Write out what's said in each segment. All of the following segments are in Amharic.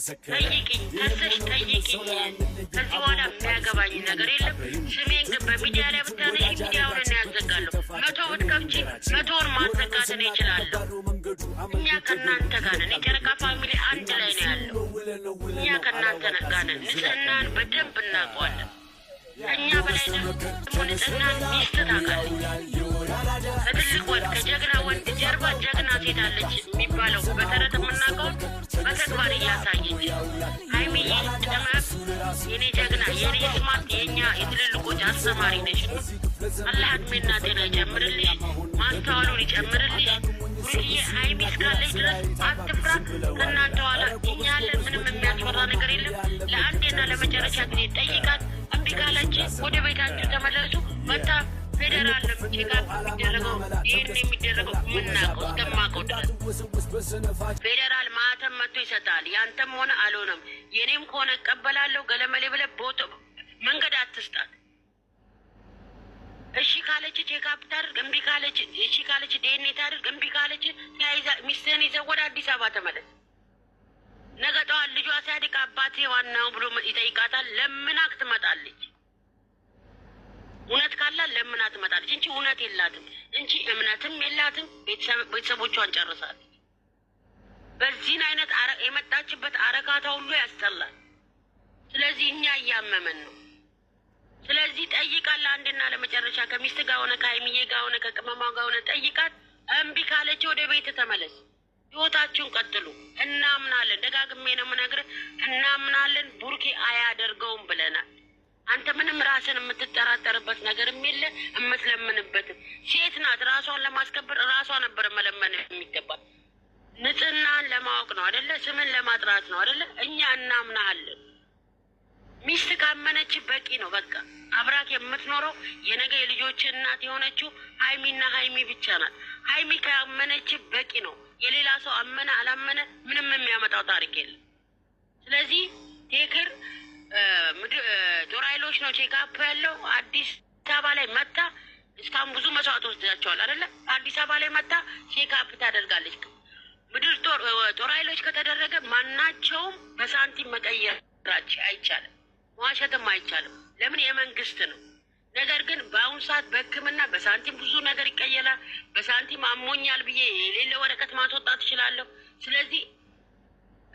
ጠይቂኝ ከሰሽ ጠይቂኝ። ከዚህ በኋላ የሚያገባኝ ነገር የለም። ስሜን ግን በሚዲያ ላይ ብታነሺ ሚዲያውን እና ያዘጋለሁ። 100 ብትከፍቺ 100ውን ማዘጋትን ይችላለሁ። እኛ ከእናንተ ጋር ነን። የጨረቃ ፋሚሊ አንድ ላይ ነው ያለው። እኛ ከእናንተ ጋር ነን። ንጽህናን በደንብ እናውቀዋለን። እኛ በላይ ደግሞ ንጽህናን ሚስት ታውቃለች። ከትልቅ ወንድ ከጀግና ወንድ ጀርባ ጀግና ሴት አለች የሚባለው በተረት የምናውቀውን በተግባር እያሳየች ሀይሚዬ ደመቅ የኔ ጀግና የኔ ስማት የእኛ የትልልቆች አስተማሪ ነሽ። አላህ እድሜና ጤና ይጨምርልሽ፣ ማስተዋሉን ይጨምርልሽ። ሁልዬ ሀይሚ እስካለች ድረስ አትፍራ። ከእናንተ ኋላ እኛ ያለን ምንም የሚያስፈራ ነገር የለም። ለአንዴና ለመጨረሻ ጊዜ ጠይቃት። እምቢ ካለች ወደ ቤታችሁ ተመለሱ። መታ ፌዴራል ቼካፕ የሚደረገው ይህን የሚደረገው የምናውቀው እስከማውቀው ድረስ ፌዴራል ማህተም መጥቶ ይሰጣል። ያንተም ሆነ አልሆነም የኔም ከሆነ እቀበላለሁ። ገለመሌ ብለህ ቦቶ መንገድ አትስጣት። እሺ ካለች ቼካፕ ታድርግ፣ እምቢ ካለች እሺ ካለች ዲኤንኤ ታድርግ፣ እምቢ ካለች ተያይዛ ሚስትህን ይዘህ ወደ አዲስ አበባ ተመለስ። ነገ ጠዋት ልጇ ሲያድግ አባቴ ዋናው ብሎ ይጠይቃታል። ለምናክ ትመጣለች። እውነት ካላት ለምና ትመጣለች እንጂ እውነት የላትም እንጂ እምነትም የላትም። ቤተሰቦቿን ጨርሳለች። በዚህን አይነት የመጣችበት አረካታ ሁሉ ያስጠላል። ስለዚህ እኛ እያመመን ነው። ስለዚህ ጠይቃት ለአንድና ለመጨረሻ ከሚስት ጋር ሆነ ከሀይሚዬ ጋር ሆነ ከቅመማ ጋር ሆነ ጠይቃት። እምቢ ካለች ወደ ቤት ተመለስ። ህይወታችሁን ቀጥሉ። እናምናለን። ደጋግሜ ነው የምነግርህ፣ እናምናለን። ቡርኬ አያደርገውም ብለናል። አንተ ምንም ራስን የምትጠራጠርበት ነገርም የለ የምትለምንበትም። ሴት ናት። ራሷን ለማስከበር ራሷ ነበር መለመን የሚገባል። ንጽህናን ለማወቅ ነው አይደለ? ስምን ለማጥራት ነው አይደለ? እኛ እናምናለን። ሚስት ካመነች በቂ ነው። በቃ አብራክ የምትኖረው የነገ የልጆች እናት የሆነችው ሀይሚና ሀይሚ ብቻ ናት። ሀይሚ ካመነች በቂ ነው። የሌላ ሰው አመነ አላመነ ምንም የሚያመጣው ታሪክ የለም። ስለዚህ ቴክር ጦር ኃይሎች ነው ቼክአፕ ያለው። አዲስ አበባ ላይ መታ እስካሁን ብዙ መስዋዕት ወስዳቸዋል አይደለ? አዲስ አበባ ላይ መታ ቼክአፕ ታደርጋለች። ምድር ጦር ኃይሎች ከተደረገ ማናቸውም በሳንቲም መቀየር አይቻልም፣ መዋሸትም አይቻልም። ለምን? የመንግስት ነው። ነገር ግን በአሁኑ ሰዓት በሕክምና በሳንቲም ብዙ ነገር ይቀየራል። በሳንቲም አሞኛል ብዬ የሌለ ወረቀት ማስወጣት እችላለሁ። ስለዚህ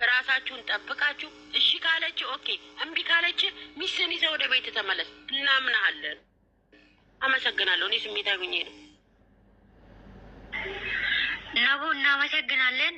ራሳችሁን ጠብቃችሁ እሺ ካለች ኦኬ፣ እምቢ ካለች ሚስትን ይዘህ ወደ ቤት ተመለስ። እናምናለን። አመሰግናለሁ። እኔ ስሜታዊ ሆኜ ነው። ነቡ እናመሰግናለን።